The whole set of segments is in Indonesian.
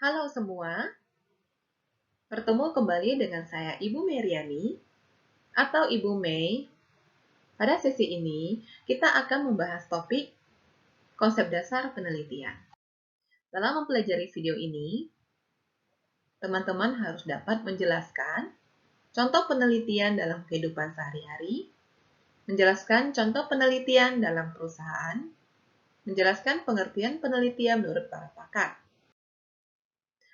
Halo semua, bertemu kembali dengan saya Ibu Meriani atau Ibu Mei. Pada sesi ini, kita akan membahas topik konsep dasar penelitian. Dalam mempelajari video ini, teman-teman harus dapat menjelaskan contoh penelitian dalam kehidupan sehari-hari, menjelaskan contoh penelitian dalam perusahaan, menjelaskan pengertian penelitian menurut para pakar.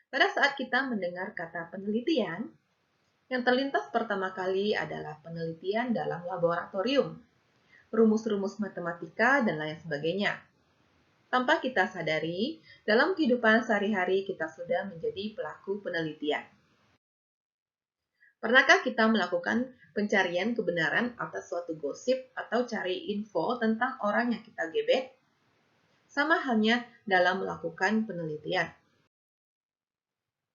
Pada saat kita mendengar kata penelitian, yang terlintas pertama kali adalah penelitian dalam laboratorium, rumus-rumus matematika, dan lain sebagainya. Tanpa kita sadari, dalam kehidupan sehari-hari kita sudah menjadi pelaku penelitian. Pernahkah kita melakukan pencarian kebenaran atas suatu gosip atau cari info tentang orang yang kita gebet? Sama halnya dalam melakukan penelitian.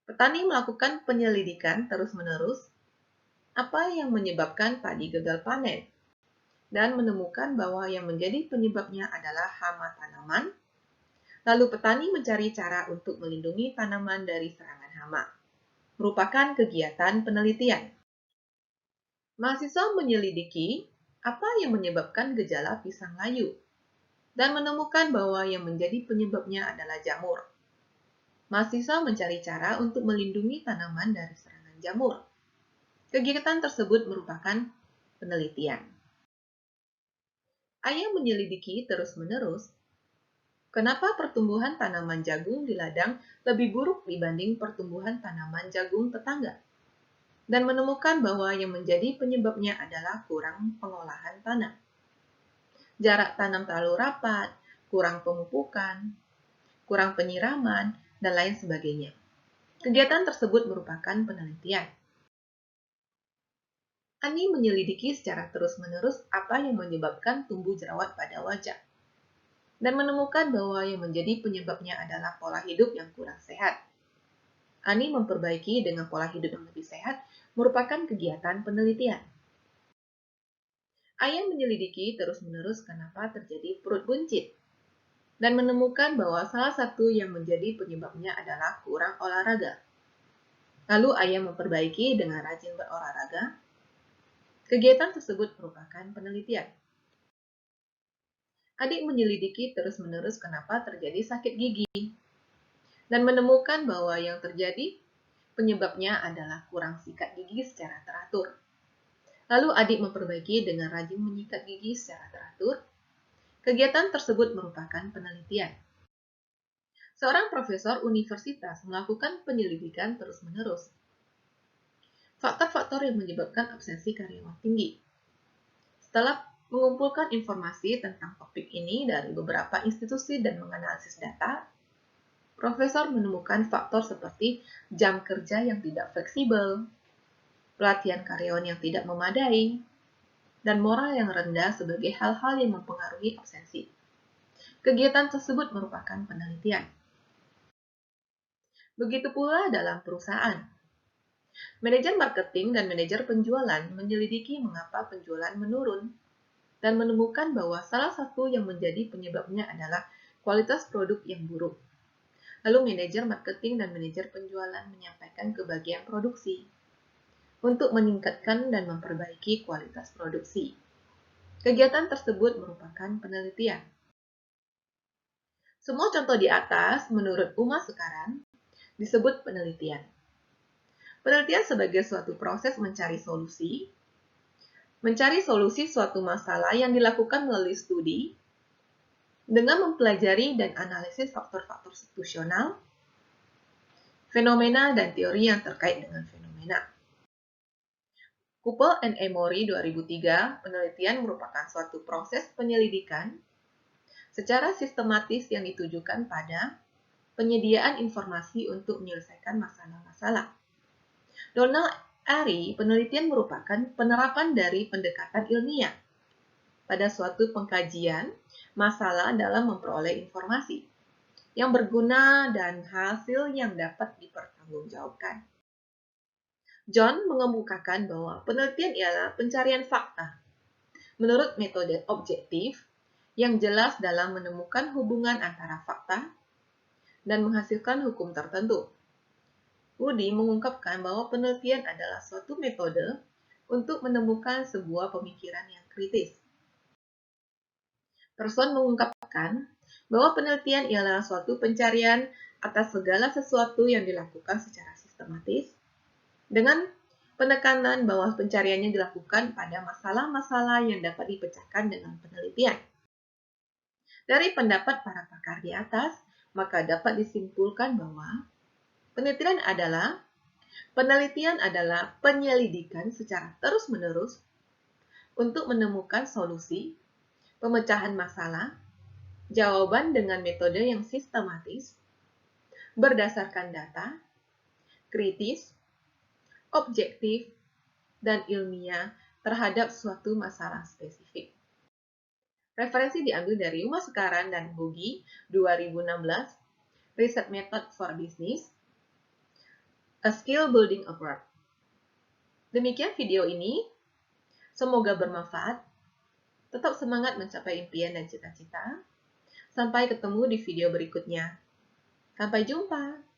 Petani melakukan penyelidikan terus-menerus apa yang menyebabkan padi gagal panen, dan menemukan bahwa yang menjadi penyebabnya adalah hama tanaman. Lalu petani mencari cara untuk melindungi tanaman dari serangan hama. Merupakan kegiatan penelitian. Mahasiswa menyelidiki apa yang menyebabkan gejala pisang layu, dan menemukan bahwa yang menjadi penyebabnya adalah jamur. Mahasiswa mencari cara untuk melindungi tanaman dari serangan jamur. Kegiatan tersebut merupakan penelitian. Ayah menyelidiki terus-menerus kenapa pertumbuhan tanaman jagung di ladang lebih buruk dibanding pertumbuhan tanaman jagung tetangga, dan menemukan bahwa yang menjadi penyebabnya adalah kurang pengolahan tanah. Jarak tanam terlalu rapat, kurang pemupukan, kurang penyiraman, dan lain sebagainya. Kegiatan tersebut merupakan penelitian. Ani menyelidiki secara terus-menerus apa yang menyebabkan tumbuh jerawat pada wajah, dan menemukan bahwa yang menjadi penyebabnya adalah pola hidup yang kurang sehat. Ani memperbaiki dengan pola hidup yang lebih sehat merupakan kegiatan penelitian. Ayah menyelidiki terus-menerus kenapa terjadi perut buncit, dan menemukan bahwa salah satu yang menjadi penyebabnya adalah kurang olahraga. Lalu ayah memperbaiki dengan rajin berolahraga. Kegiatan tersebut merupakan penelitian. Adik menyelidiki terus-menerus kenapa terjadi sakit gigi, dan menemukan bahwa yang terjadi penyebabnya adalah kurang sikat gigi secara teratur. Lalu adik memperbaiki dengan rajin menyikat gigi secara teratur. Kegiatan tersebut merupakan penelitian. Seorang profesor universitas melakukan penyelidikan terus-menerus. Faktor-faktor yang menyebabkan absensi karyawan tinggi. Setelah mengumpulkan informasi tentang topik ini dari beberapa institusi dan menganalisis data, profesor menemukan faktor seperti jam kerja yang tidak fleksibel, pelatihan karyawan yang tidak memadai, dan moral yang rendah sebagai hal-hal yang mempengaruhi absensi. Kegiatan tersebut merupakan penelitian. Begitu pula dalam perusahaan. Manajer marketing dan manajer penjualan menyelidiki mengapa penjualan menurun, dan menemukan bahwa salah satu yang menjadi penyebabnya adalah kualitas produk yang buruk. Lalu manajer marketing dan manajer penjualan menyampaikan ke bagian produksi untuk meningkatkan dan memperbaiki kualitas produksi. Kegiatan tersebut merupakan penelitian. Semua contoh di atas, menurut Uma sekarang, disebut penelitian. Penelitian sebagai suatu proses mencari solusi suatu masalah yang dilakukan melalui studi, dengan mempelajari dan analisis faktor-faktor situasional, fenomena, dan teori yang terkait dengan fenomena. Kupel and Emory 2003, penelitian merupakan suatu proses penyelidikan secara sistematis yang ditujukan pada penyediaan informasi untuk menyelesaikan masalah-masalah. Donald Airy, penelitian merupakan penerapan dari pendekatan ilmiah pada suatu pengkajian masalah dalam memperoleh informasi yang berguna dan hasil yang dapat dipertanggungjawabkan. John mengemukakan bahwa penelitian ialah pencarian fakta menurut metode objektif yang jelas dalam menemukan hubungan antara fakta dan menghasilkan hukum tertentu. Woody mengungkapkan bahwa penelitian adalah suatu metode untuk menemukan sebuah pemikiran yang kritis. Person mengungkapkan bahwa penelitian ialah suatu pencarian atas segala sesuatu yang dilakukan secara sistematis, dengan penekanan bahwa pencariannya dilakukan pada masalah-masalah yang dapat dipecahkan dengan penelitian. Dari pendapat para pakar di atas, maka dapat disimpulkan bahwa penelitian adalah penyelidikan secara terus-menerus untuk menemukan solusi, pemecahan masalah, jawaban dengan metode yang sistematis, berdasarkan data, kritis, objektif, dan ilmiah terhadap suatu masalah spesifik. Referensi diambil dari Uma Sekaran dan Bogi 2016, Research Method for Business, A Skill Building Approach. Demikian video ini, semoga bermanfaat. Tetap semangat mencapai impian dan cita-cita. Sampai ketemu di video berikutnya. Sampai jumpa!